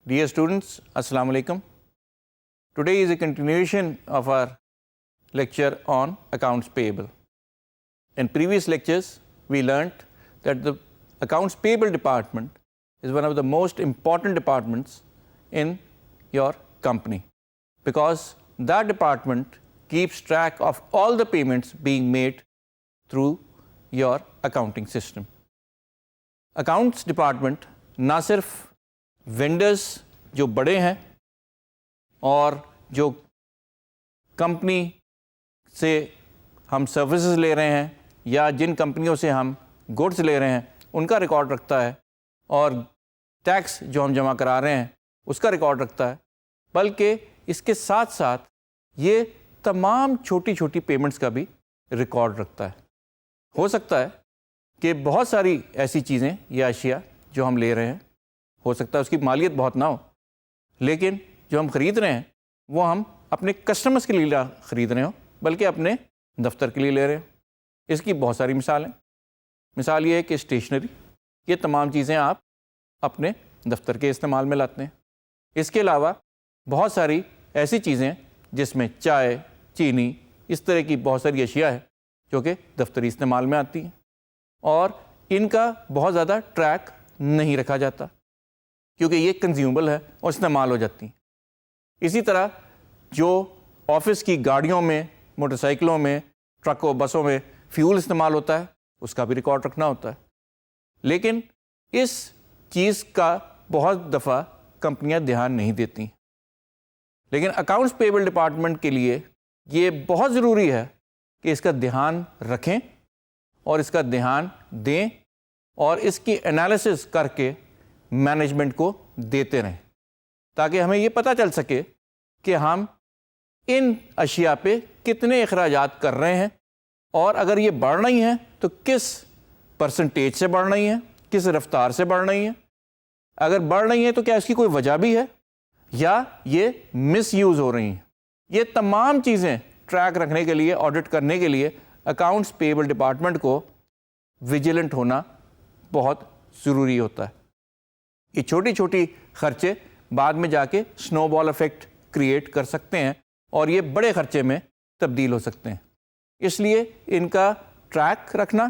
Dear students, Assalamu alaikum. Today is a continuation of our lecture on accounts payable. In previous lectures, we learnt that the accounts payable department is one of the most important departments in your company, because that department keeps track of all the payments being made through your accounting system. Accounts department نہ صرف vendors جو بڑے ہیں اور جو company سے ہم services لے رہے ہیں یا جن کمپنیوں سے ہم گڈس لے رہے ہیں ان کا ریکارڈ رکھتا ہے، اور ٹیکس جو ہم جمع کرا رہے ہیں اس کا ریکارڈ رکھتا ہے، بلکہ اس کے ساتھ ساتھ یہ تمام چھوٹی چھوٹی پیمنٹس کا بھی ریکارڈ رکھتا ہے۔ ہو سکتا ہے کہ بہت ساری ایسی چیزیں یا اشیاء جو ہم لے رہے ہیں، ہو سکتا ہے اس کی مالیت بہت نہ ہو، لیکن جو ہم خرید رہے ہیں وہ ہم اپنے کسٹمرز کے لیے خرید رہے ہوں بلکہ اپنے دفتر کے لیے لے رہے ہیں۔ اس کی بہت ساری مثالیں، مثال یہ ہے کہ اسٹیشنری، یہ تمام چیزیں آپ اپنے دفتر کے استعمال میں لاتے ہیں۔ اس کے علاوہ بہت ساری ایسی چیزیں جس میں چائے، چینی، اس طرح کی بہت ساری اشیاء ہیں جو کہ دفتری استعمال میں آتی ہیں، اور ان کا بہت زیادہ ٹریک نہیں رکھا جاتا کیونکہ یہ کنزیومبل ہے اور استعمال ہو جاتی ہیں۔ اسی طرح جو آفس کی گاڑیوں میں، موٹر سائیکلوں میں، ٹرکوں، بسوں میں فیول استعمال ہوتا ہے، اس کا بھی ریکارڈ رکھنا ہوتا ہے، لیکن اس چیز کا بہت دفعہ کمپنیاں دھیان نہیں دیتی، لیکن اکاؤنٹس پیبل ڈپارٹمنٹ کے لیے یہ بہت ضروری ہے کہ اس کا دھیان رکھیں اور اس کا دھیان دیں اور اس کی انالیسس کر کے مینجمنٹ کو دیتے رہیں، تاکہ ہمیں یہ پتہ چل سکے کہ ہم ان اشیاء پہ کتنے اخراجات کر رہے ہیں، اور اگر یہ بڑھ رہی ہیں تو کس پرسنٹیج سے بڑھ رہی ہیں، کس رفتار سے بڑھ رہی ہیں۔ اگر بڑھ رہی ہیں تو کیا اس کی کوئی وجہ بھی ہے یا یہ مس یوز ہو رہی ہیں۔ یہ تمام چیزیں ٹریک رکھنے کے لیے، آڈٹ کرنے کے لیے اکاؤنٹس پیبل ڈپارٹمنٹ کو ویجیلنٹ ہونا بہت ضروری ہوتا ہے۔ یہ چھوٹی چھوٹی خرچے بعد میں جا کے سنو بال افیکٹ کریٹ کر سکتے ہیں اور یہ بڑے خرچے میں تبدیل ہو سکتے ہیں۔ اس لیے ان کا ٹریک رکھنا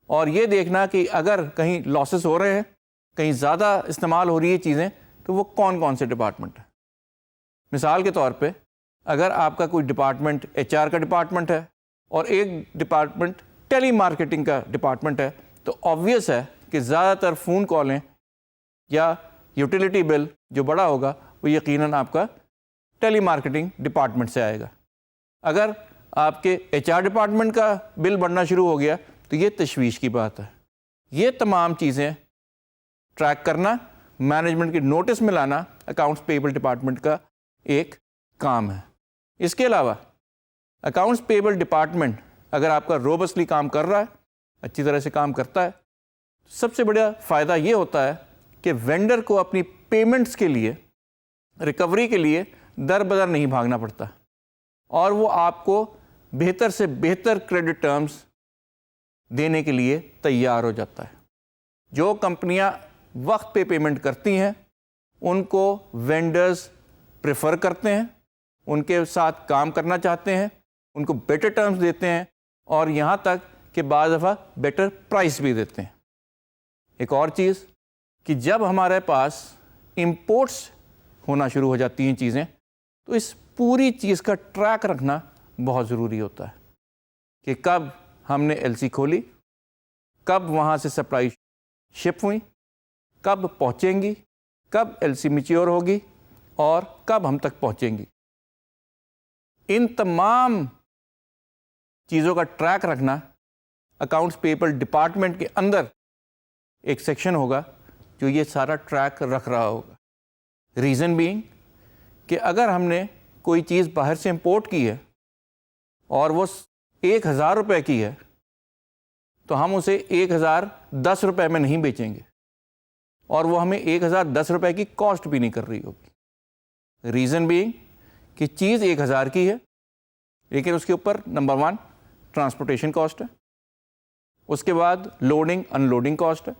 اور یہ دیکھنا کہ اگر کہیں لاسز ہو رہے ہیں، کہیں زیادہ استعمال ہو رہی ہے چیزیں، تو وہ کون کون سے ڈپارٹمنٹ ہیں۔ مثال کے طور پہ اگر آپ کا کوئی ڈپارٹمنٹ HR کا ڈپارٹمنٹ ہے اور ایک ڈپارٹمنٹ ٹیلی مارکیٹنگ کا ڈپارٹمنٹ ہے، تو آبویس ہے کہ زیادہ تر فون کالیں یا یوٹیلیٹی بل جو بڑا ہوگا وہ یقیناً آپ کا ٹیلی مارکیٹنگ ڈپارٹمنٹ سے آئے گا۔ اگر آپ کے HR ڈپارٹمنٹ کا بل بڑھنا شروع ہو گیا تو یہ تشویش کی بات ہے۔ یہ تمام چیزیں ٹریک کرنا، مینجمنٹ کے نوٹس میں لانا اکاؤنٹس پیبل ڈپارٹمنٹ کا ایک کام ہے۔ اس کے علاوہ اکاؤنٹس پیبل ڈپارٹمنٹ اگر آپ کا روبسٹلی کام کر رہا ہے، اچھی طرح سے کام کرتا ہے، سب سے بڑا فائدہ یہ ہوتا ہے کہ وینڈر کو اپنی پیمنٹس کے لیے، ریکوری کے لیے در بدر نہیں بھاگنا پڑتا، اور وہ آپ کو بہتر سے بہتر کریڈٹ ٹرمز دینے کے لیے تیار ہو جاتا ہے۔ جو کمپنیاں وقت پہ پیمنٹ کرتی ہیں ان کو وینڈرز پریفر کرتے ہیں، ان کے ساتھ کام کرنا چاہتے ہیں، ان کو بیٹر ٹرمز دیتے ہیں، اور یہاں تک کہ بعض دفعہ بیٹر پرائس بھی دیتے ہیں۔ ایک اور چیز کہ جب ہمارے پاس امپورٹس ہونا شروع ہو جاتی ہیں چیزیں، تو اس پوری چیز کا ٹریک رکھنا بہت ضروری ہوتا ہے کہ کب ہم نے LC کھولی، کب وہاں سے سپلائی شپ ہوئی، کب پہنچیں گی، کب LC میچیور ہوگی اور کب ہم تک پہنچیں گی۔ ان تمام چیزوں کا ٹریک رکھنا اکاؤنٹس پیبل ڈپارٹمنٹ کے اندر ایک سیکشن ہوگا جو یہ سارا ٹریک رکھ رہا ہوگا۔ ریزن بینگ کہ اگر ہم نے کوئی چیز باہر سے امپورٹ کی ہے اور وہ 1000 روپے کی ہے، تو ہم اسے 1010 روپے میں نہیں بیچیں گے، اور وہ ہمیں 1010 روپے کی کاسٹ بھی نہیں کر رہی ہوگی۔ ریزن بینگ کہ چیز 1000 کی ہے، لیکن اس کے اوپر نمبر 1 ٹرانسپورٹیشن کاسٹ ہے، اس کے بعد لوڈنگ ان لوڈنگ کاسٹ ہے،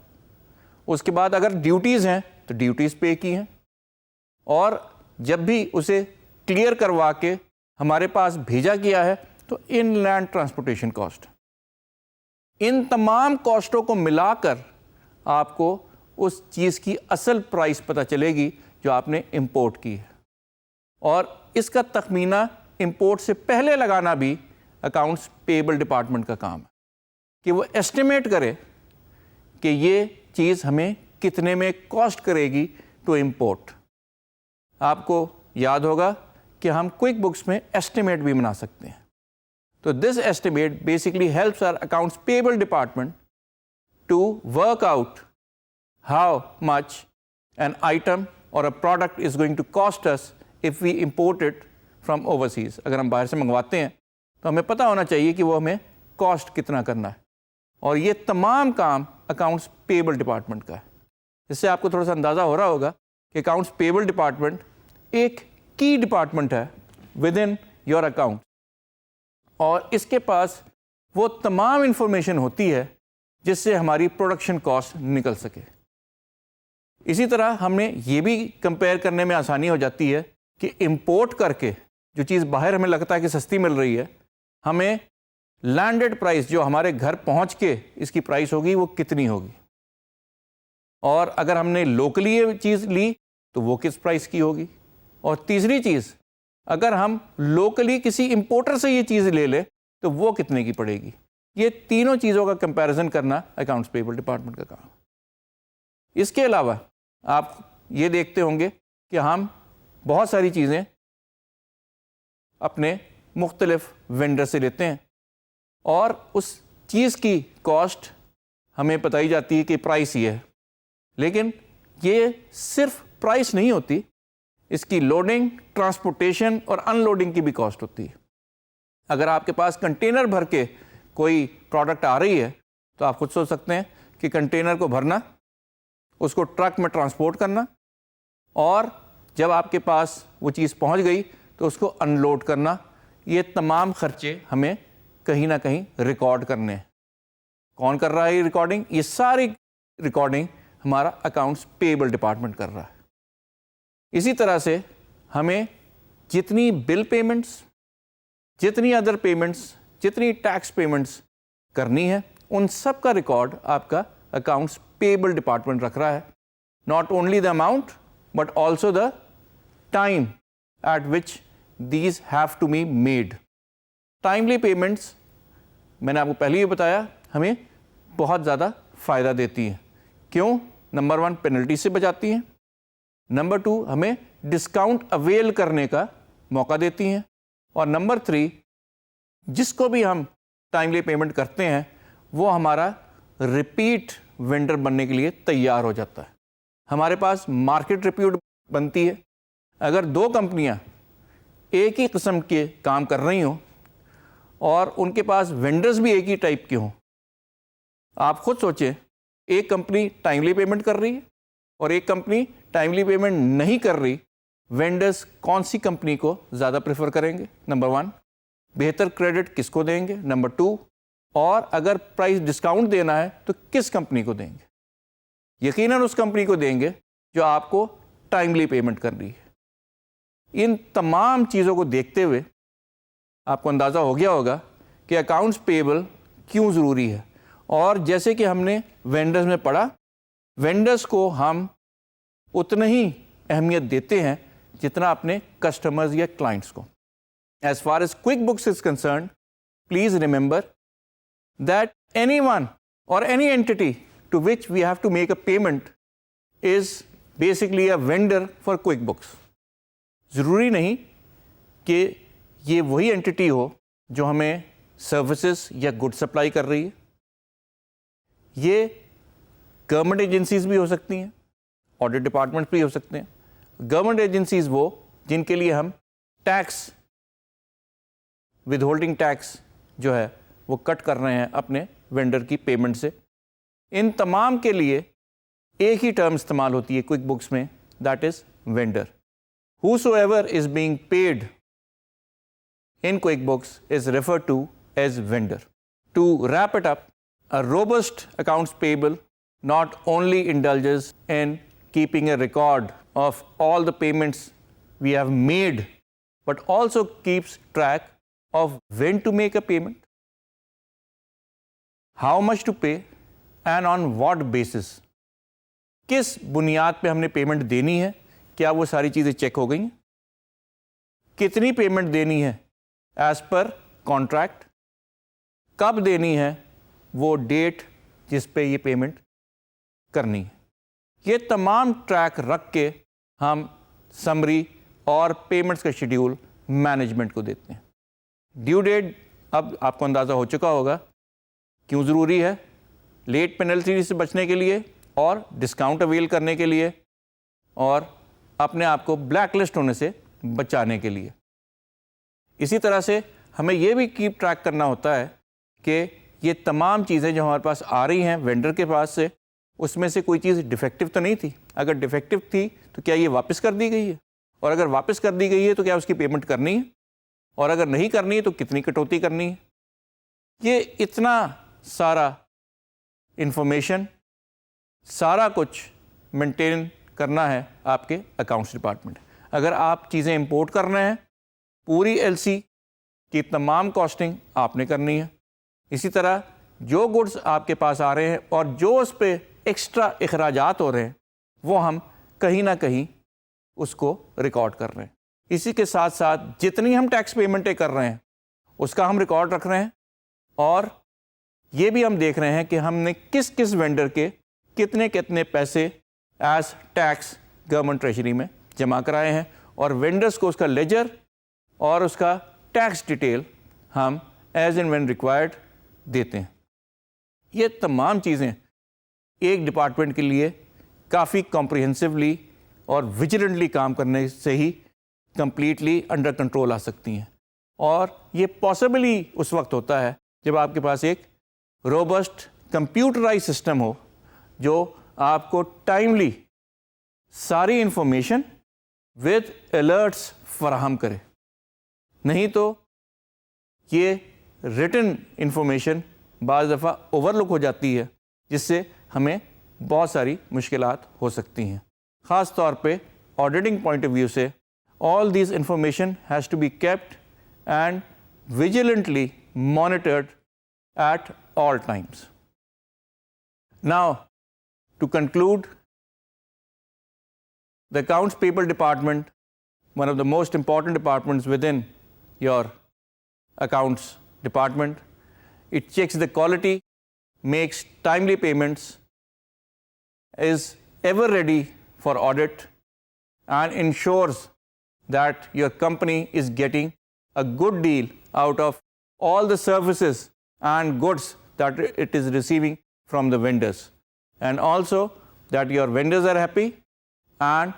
اس کے بعد اگر ڈیوٹیز ہیں تو ڈیوٹیز پے کی ہیں، اور جب بھی اسے کلیئر کروا کے ہمارے پاس بھیجا گیا ہے تو ان لینڈ ٹرانسپورٹیشن کاسٹ. ان تمام کاسٹوں کو ملا کر آپ کو اس چیز کی اصل پرائس پتہ چلے گی جو آپ نے امپورٹ کی ہے. اور اس کا تخمینہ امپورٹ سے پہلے لگانا بھی اکاؤنٹس پیبل ڈپارٹمنٹ کا کام ہے کہ وہ ایسٹیمیٹ کرے کہ یہ چیز ہمیں کتنے میں کاسٹ کرے گی ٹو امپورٹ. آپ کو یاد ہوگا کہ ہم کوئک بکس میں ایسٹیمیٹ بھی بنا سکتے ہیں. تو this estimate basically helps our accounts payable department to work out how much an item or a product is going to cost us if we import it from overseas. اگر ہم باہر سے منگواتے ہیں تو ہمیں پتہ ہونا چاہیے کہ وہ ہمیں کاسٹ کتنا کرنا ہے. اور یہ تمام کام اکاؤنٹس پیبل ڈپارٹمنٹ کا ہے. اس سے آپ کو تھوڑا سا اندازہ ہو رہا ہوگا کہ اکاؤنٹس پیبل ڈپارٹمنٹ ایک کی ڈپارٹمنٹ ہے ود ان یور اکاؤنٹ, اور اس کے پاس وہ تمام انفارمیشن ہوتی ہے جس سے ہماری پروڈکشن کاسٹ نکل سکے. اسی طرح ہمیں یہ بھی کمپیئر کرنے میں آسانی ہو جاتی ہے کہ امپورٹ کر کے جو چیز باہر ہمیں لگتا ہے کہ سستی مل رہی ہے, ہمیں لینڈڈ پرائس جو ہمارے گھر پہنچ کے اس کی پرائس ہوگی وہ کتنی ہوگی, اور اگر ہم نے لوکلی یہ چیز لی تو وہ کس پرائس کی ہوگی. اور تیسری چیز, اگر ہم لوکلی کسی امپورٹر سے یہ چیز لے لیں تو وہ کتنے کی پڑے گی. یہ تینوں چیزوں کا کمپیریزن کرنا اکاؤنٹس پیبل ڈپارٹمنٹ کا کام. اس کے علاوہ آپ یہ دیکھتے ہوں گے کہ ہم بہت ساری چیزیں اپنے مختلف وینڈر سے لیتے ہیں اور اس چیز کی کاسٹ ہمیں بتائی جاتی ہے کہ پرائس یہ ہے, لیکن یہ صرف پرائس نہیں ہوتی, اس کی لوڈنگ, ٹرانسپورٹیشن اور ان لوڈنگ کی بھی کاسٹ ہوتی ہے. اگر آپ کے پاس کنٹینر بھر کے کوئی پروڈکٹ آ رہی ہے تو آپ خود سوچ سکتے ہیں کہ کنٹینر کو بھرنا, اس کو ٹرک میں ٹرانسپورٹ کرنا, اور جب آپ کے پاس وہ چیز پہنچ گئی تو اس کو ان لوڈ کرنا, یہ تمام خرچے ہمیں کہیں نہ کہیں ریکارڈ کرنے ہیں. کون کر رہا ہے یہ ریکارڈنگ؟ یہ ساری ریکارڈنگ ہمارا اکاؤنٹس پیبل ڈپارٹمنٹ کر رہا ہے. اسی طرح سے ہمیں جتنی بل پیمنٹس, جتنی ادر پیمنٹس, جتنی ٹیکس پیمنٹس کرنی ہے, ان سب کا ریکارڈ آپ کا اکاؤنٹس پیبل ڈپارٹمنٹ رکھ رہا ہے. Not only the amount but also the time at which these have to be made. Timely payments میں نے آپ کو پہلے ہی بتایا ہمیں بہت زیادہ فائدہ دیتی ہیں. کیوں؟ نمبر 1 پینلٹی سے بچاتی ہیں, نمبر 2 ہمیں ڈسکاؤنٹ اویل کرنے کا موقع دیتی ہیں, اور نمبر 3 جس کو بھی ہم ٹائملی پیمنٹ کرتے ہیں وہ ہمارا ریپیٹ وینڈر بننے کے لیے تیار ہو جاتا ہے. ہمارے پاس مارکیٹ ریپیوٹ بنتی ہے. اگر 2 کمپنیاں ایک ہی قسم کے کام کر رہی ہوں اور ان کے پاس وینڈرز بھی ایک ہی ٹائپ کے ہوں, آپ خود سوچیں, ایک کمپنی ٹائملی پیمنٹ کر رہی ہے اور ایک کمپنی ٹائملی پیمنٹ نہیں کر رہی, وینڈرز کون سی کمپنی کو زیادہ پریفر کریں گے؟ نمبر 1, بہتر کریڈٹ کس کو دیں گے؟ نمبر 2, اور اگر پرائس ڈسکاؤنٹ دینا ہے تو کس کمپنی کو دیں گے؟ یقیناً اس کمپنی کو دیں گے جو آپ کو ٹائملی پیمنٹ کر رہی ہے. ان تمام چیزوں کو دیکھتے ہوئے آپ کو اندازہ ہو گیا ہوگا کہ اکاؤنٹس پیبل کیوں ضروری ہے. اور جیسے کہ ہم نے وینڈرز میں پڑھا, وینڈرز کو ہم اتنا ہی اہمیت دیتے ہیں جتنا اپنے کسٹمرز یا کلائنٹس کو. As far as QuickBooks is concerned, please remember that anyone or any entity to which we have to make a payment is basically a vendor for QuickBooks. ضروری نہیں کہ یہ وہی انٹیٹی ہو جو ہمیں سروسز یا گڈ سپلائی کر رہی ہے. یہ گورنمنٹ ایجنسیز بھی ہو سکتی ہیں, آڈٹ ڈپارٹمنٹ بھی ہو سکتے ہیں. گورنمنٹ ایجنسیز وہ جن کے لیے ہم ٹیکس, ود ہولڈنگ ٹیکس جو ہے وہ کٹ کر رہے ہیں اپنے وینڈر کی پیمنٹ سے. ان تمام کے لیے ایک ہی ٹرم استعمال ہوتی ہے کوئک بکس میں, that is vendor. Whosoever is being paid in QuickBooks is referred to as vendor. To wrap it up, a robust accounts payable not only indulges in keeping a record of all the payments we have made, but also keeps track of when to make a payment, how much to pay, and on what basis. کس بنیاد پہ ہم نے payment دینی ہے, کیا وہ ساری چیزیں چیک ہو گئی ہیں, کتنی پیمنٹ دینی ہے ایز پر کانٹریکٹ, کب دینی ہے, وہ ڈیٹ جس پہ یہ پیمنٹ کرنی ہے. یہ تمام ٹریک رکھ کے ہم سمری اور پیمنٹس کا شیڈیول مینجمنٹ کو دیتے ہیں. ڈیو ڈیٹ اب آپ کو اندازہ ہو چکا ہوگا کیوں ضروری ہے, لیٹ پینلٹی سے بچنے کے لیے اور ڈسکاؤنٹ اویل کرنے کے لیے اور اپنے آپ کو بلیک لسٹ ہونے سے بچانے کے لیے. اسی طرح سے ہمیں یہ بھی کیپ ٹریک کرنا ہوتا ہے کہ یہ تمام چیزیں جو ہمارے پاس آ رہی ہیں وینڈر کے پاس سے, اس میں سے کوئی چیز ڈیفیکٹو تو نہیں تھی. اگر ڈیفیکٹو تھی تو کیا یہ واپس کر دی گئی ہے, اور اگر واپس کر دی گئی ہے تو کیا اس کی پیمنٹ کرنی ہے, اور اگر نہیں کرنی ہے تو کتنی کٹوتی کرنی ہے. یہ اتنا سارا انفارمیشن, سارا کچھ مینٹین کرنا ہے آپ کے اکاؤنٹس ڈپارٹمنٹ. اگر آپ چیزیں امپورٹ کر رہے ہیں, پوری ایل سی کی تمام کاسٹنگ آپ نے کرنی ہے. اسی طرح جو گڈس آپ کے پاس آ رہے ہیں اور جو اس پہ ایکسٹرا اخراجات ہو رہے ہیں وہ ہم کہیں نہ کہیں اس کو ریکارڈ کر رہے ہیں. اسی کے ساتھ ساتھ جتنی ہم ٹیکس پیمنٹیں کر رہے ہیں اس کا ہم ریکارڈ رکھ رہے ہیں, اور یہ بھی ہم دیکھ رہے ہیں کہ ہم نے کس کس وینڈر کے کتنے کتنے پیسے ایز ٹیکس گورنمنٹ ٹریجری میں جمع کرائے ہیں, اور وینڈرز کو اس کا لیجر اور اس کا ٹیکس ڈیٹیل ہم ایز اینڈ وین ریکوائرڈ دیتے ہیں. یہ تمام چیزیں ایک ڈپارٹمنٹ کے لیے کافی کمپریہنسولی اور ویجیلنٹلی کام کرنے سے ہی کمپلیٹلی انڈر کنٹرول آ سکتی ہیں. اور یہ پاسبل ہی اس وقت ہوتا ہے جب آپ کے پاس ایک روبسٹ کمپیوٹرائز سسٹم ہو جو آپ کو ٹائملی ساری انفارمیشن ود الرٹس فراہم کرے. نہیں تو یہ ریٹن انفارمیشن بعض دفعہ اوور لک ہو جاتی ہے, جس سے ہمیں بہت ساری مشکلات ہو سکتی ہیں. خاص طور پہ آڈیٹنگ پوائنٹ آف ویو سے all these information has to be kept and vigilantly monitored at all times. Now, to conclude, the accounts payable department, one of the most important departments within your accounts department, it checks the quality, makes timely payments, is ever ready for audit, and ensures that your company is getting a good deal out of all the services and goods that it is receiving from the vendors, and also that your vendors are happy and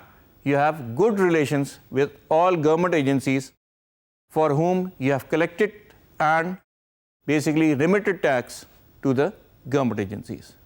you have good relations with all government agencies for whom you have collected and basically remitted tax to the government agencies.